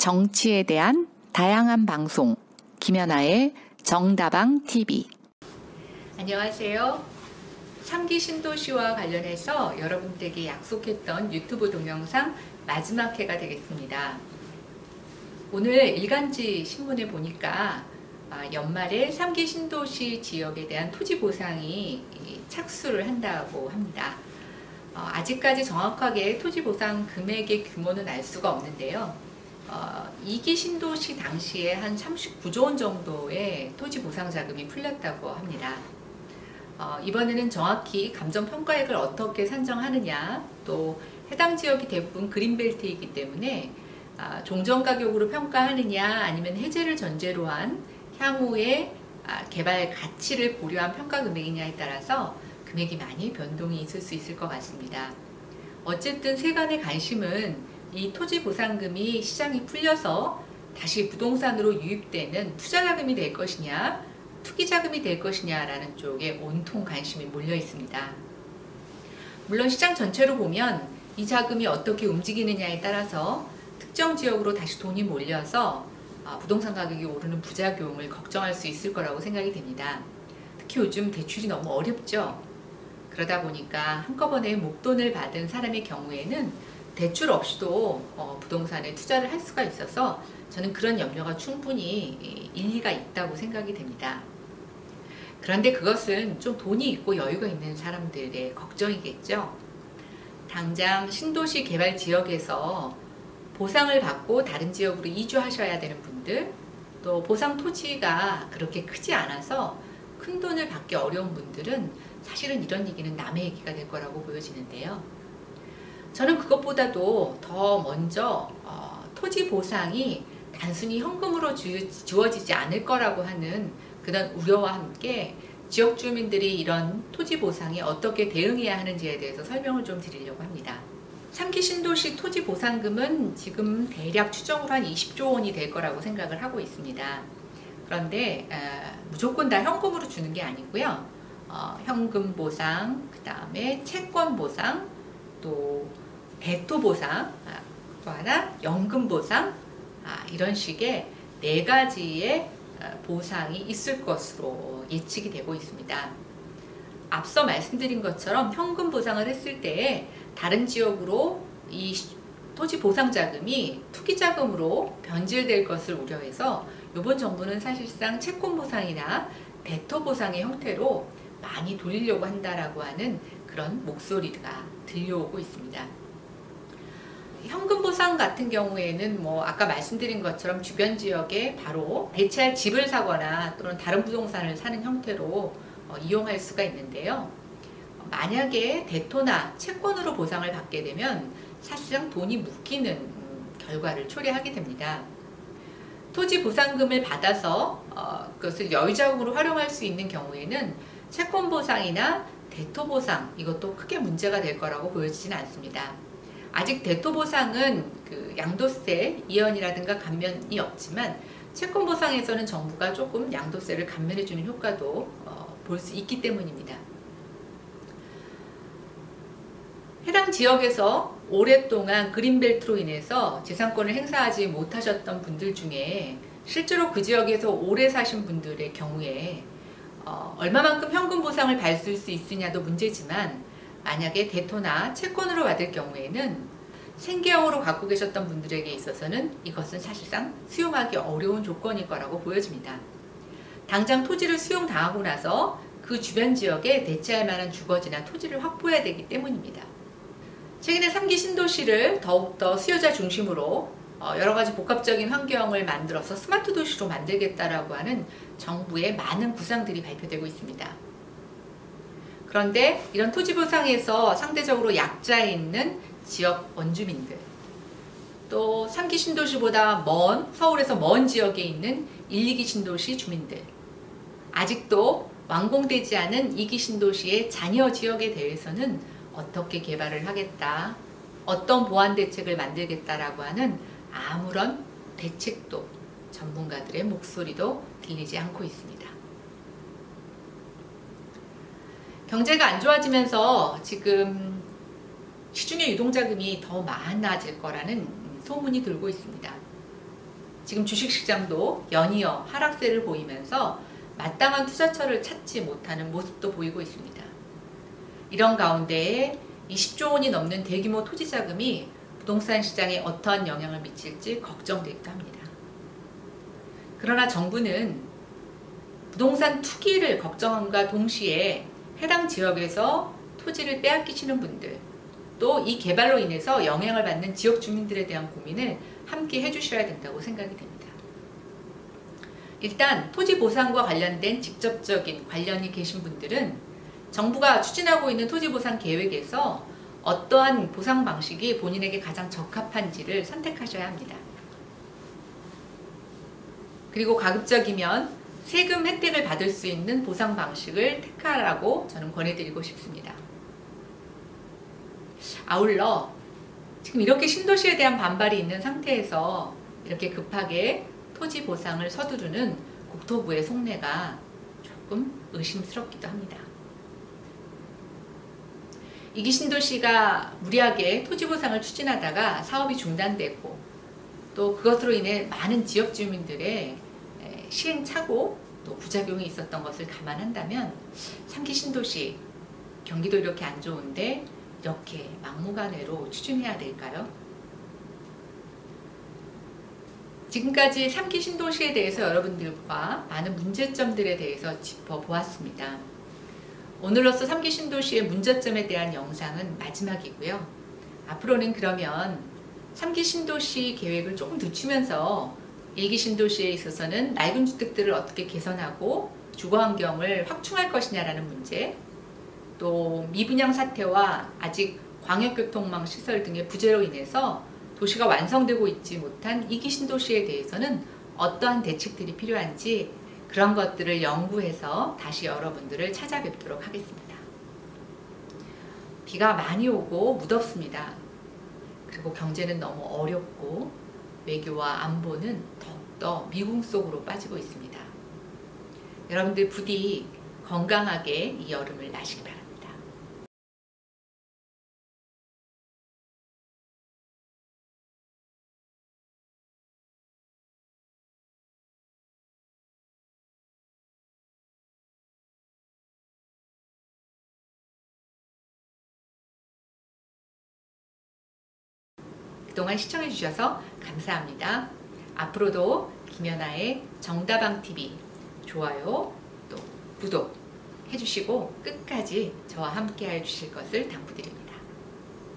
정치에 대한 다양한 방송, 김연아의 정다방TV. 안녕하세요. 3기 신도시와 관련해서 여러분들에게 약속했던 유튜브 동영상 마지막 회가 되겠습니다. 오늘 일간지 신문에 보니까 연말에 3기 신도시 지역에 대한 토지 보상이 착수를 한다고 합니다. 아직까지 정확하게 토지 보상 금액의 규모는 알 수가 없는데요. 2기 신도시 당시에 한 39조 원 정도의 토지 보상 자금이 풀렸다고 합니다. 이번에는 정확히 감정평가액을 어떻게 산정하느냐, 또 해당 지역이 대부분 그린벨트이기 때문에 종전가격으로 평가하느냐 아니면 해제를 전제로 한 향후의 개발 가치를 고려한 평가 금액이냐에 따라서 금액이 많이 변동이 있을 수 있을 것 같습니다. 어쨌든 세간의 관심은 이 토지 보상금이 시장이 풀려서 다시 부동산으로 유입되는 투자자금이 될 것이냐, 투기자금이 될 것이냐라는 쪽에 온통 관심이 몰려 있습니다. 물론 시장 전체로 보면 이 자금이 어떻게 움직이느냐에 따라서 특정 지역으로 다시 돈이 몰려서 부동산 가격이 오르는 부작용을 걱정할 수 있을 거라고 생각이 됩니다. 특히 요즘 대출이 너무 어렵죠. 그러다 보니까 한꺼번에 목돈을 받은 사람의 경우에는 대출 없이도 부동산에 투자를 할 수가 있어서 저는 그런 염려가 충분히 일리가 있다고 생각이 됩니다. 그런데 그것은 좀 돈이 있고 여유가 있는 사람들의 걱정이겠죠. 당장 신도시 개발 지역에서 보상을 받고 다른 지역으로 이주하셔야 되는 분들, 또 보상 토지가 그렇게 크지 않아서 큰 돈을 받기 어려운 분들은 사실은 이런 얘기는 남의 얘기가 될 거라고 보여지는데요. 저는 그것보다도 더 먼저 토지 보상이 단순히 현금으로 주어지지 않을 거라고 하는 그런 우려와 함께 지역 주민들이 이런 토지 보상에 어떻게 대응해야 하는지에 대해서 설명을 좀 드리려고 합니다. 3기 신도시 토지 보상금은 지금 대략 추정으로 한 20조 원이 될 거라고 생각을 하고 있습니다. 그런데 무조건 다 현금으로 주는 게 아니고요. 현금 보상, 그 다음에 채권 보상, 또 대토 보상, 또 하나 연금 보상, 이런 식의 4가지의 보상이 있을 것으로 예측이 되고 있습니다. 앞서 말씀드린 것처럼 현금 보상을 했을 때에 다른 지역으로 이 토지 보상 자금이 투기 자금으로 변질될 것을 우려해서 이번 정부는 사실상 채권 보상이나 대토 보상의 형태로 많이 돌리려고 한다라고 하는 그런 목소리가 들려오고 있습니다. 현금 보상 같은 경우에는 아까 말씀드린 것처럼 주변 지역에 바로 대체할 집을 사거나 또는 다른 부동산을 사는 형태로 이용할 수가 있는데요. 만약에 대토나 채권으로 보상을 받게 되면 사실상 돈이 묶이는 결과를 초래하게 됩니다. 토지 보상금을 받아서 그것을 여유자금으로 활용할 수 있는 경우에는 채권 보상이나 대토 보상, 이것도 크게 문제가 될 거라고 보여지지는 않습니다. 아직 대토 보상은 양도세 이연이라든가 감면이 없지만 채권 보상에서는 정부가 조금 양도세를 감면해주는 효과도 볼 수 있기 때문입니다. 해당 지역에서 오랫동안 그린벨트로 인해서 재산권을 행사하지 못하셨던 분들 중에 실제로 그 지역에서 오래 사신 분들의 경우에 얼마만큼 현금 보상을 받을 수 있으냐도 문제지만, 만약에 대토나 채권으로 받을 경우에는 생계형으로 갖고 계셨던 분들에게 있어서는 이것은 사실상 수용하기 어려운 조건일 거라고 보여집니다. 당장 토지를 수용당하고 나서 그 주변 지역에 대체할 만한 주거지나 토지를 확보해야 되기 때문입니다. 최근에 3기 신도시를 더욱더 수요자 중심으로 여러가지 복합적인 환경을 만들어서 스마트 도시로 만들겠다라고 하는 정부의 많은 구상들이 발표되고 있습니다. 그런데 이런 토지 보상에서 상대적으로 약자에 있는 지역 원주민들, 또 3기 신도시보다 서울에서 먼 지역에 있는 1, 2기 신도시 주민들, 아직도 완공되지 않은 2기 신도시의 잔여 지역에 대해서는 어떻게 개발을 하겠다, 어떤 보완 대책을 만들겠다라고 하는 아무런 대책도, 전문가들의 목소리도 들리지 않고 있습니다. 경제가 안 좋아지면서 지금 시중에 유동자금이 더 많아질 거라는 소문이 돌고 있습니다. 지금 주식시장도 연이어 하락세를 보이면서 마땅한 투자처를 찾지 못하는 모습도 보이고 있습니다. 이런 가운데에 20조 원이 넘는 대규모 토지 자금이 부동산 시장에 어떠한 영향을 미칠지 걱정되기도 합니다. 그러나 정부는 부동산 투기를 걱정함과 동시에 해당 지역에서 토지를 빼앗기시는 분들, 또 이 개발로 인해서 영향을 받는 지역 주민들에 대한 고민을 함께 해주셔야 된다고 생각이 됩니다. 일단 토지 보상과 관련된 직접적인 관련이 계신 분들은 정부가 추진하고 있는 토지 보상 계획에서 어떠한 보상 방식이 본인에게 가장 적합한지를 선택하셔야 합니다. 그리고 가급적이면 세금 혜택을 받을 수 있는 보상 방식을 택하라고 저는 권해드리고 싶습니다. 아울러 지금 이렇게 신도시에 대한 반발이 있는 상태에서 이렇게 급하게 토지 보상을 서두르는 국토부의 속내가 조금 의심스럽기도 합니다. 이기 신도시가 무리하게 토지 보상을 추진하다가 사업이 중단되고 또 그것으로 인해 많은 지역 주민들의 시행착오 또 부작용이 있었던 것을 감안한다면 3기 신도시 경기도 이렇게 안 좋은데 이렇게 막무가내로 추진해야 될까요? 지금까지 3기 신도시에 대해서 여러분들과 많은 문제점들에 대해서 짚어보았습니다. 오늘로써 3기 신도시의 문제점에 대한 영상은 마지막이고요. 앞으로는 그러면 3기 신도시 계획을 조금 늦추면서 1기 신도시에 있어서는 낡은 주택들을 어떻게 개선하고 주거환경을 확충할 것이냐라는 문제, 또 미분양 사태와 아직 광역교통망 시설 등의 부재로 인해서 도시가 완성되고 있지 못한 2기 신도시에 대해서는 어떠한 대책들이 필요한지 그런 것들을 연구해서 다시 여러분들을 찾아뵙도록 하겠습니다. 비가 많이 오고 무덥습니다. 그리고 경제는 너무 어렵고 외교와 안보는 더욱더 미궁 속으로 빠지고 있습니다. 여러분들 부디 건강하게 이 여름을 나시기 바랍니다. 그동안 시청해주셔서 감사합니다. 앞으로도 김연아의 정다방TV 좋아요 또 구독 해주시고 끝까지 저와 함께 해주실 것을 당부드립니다.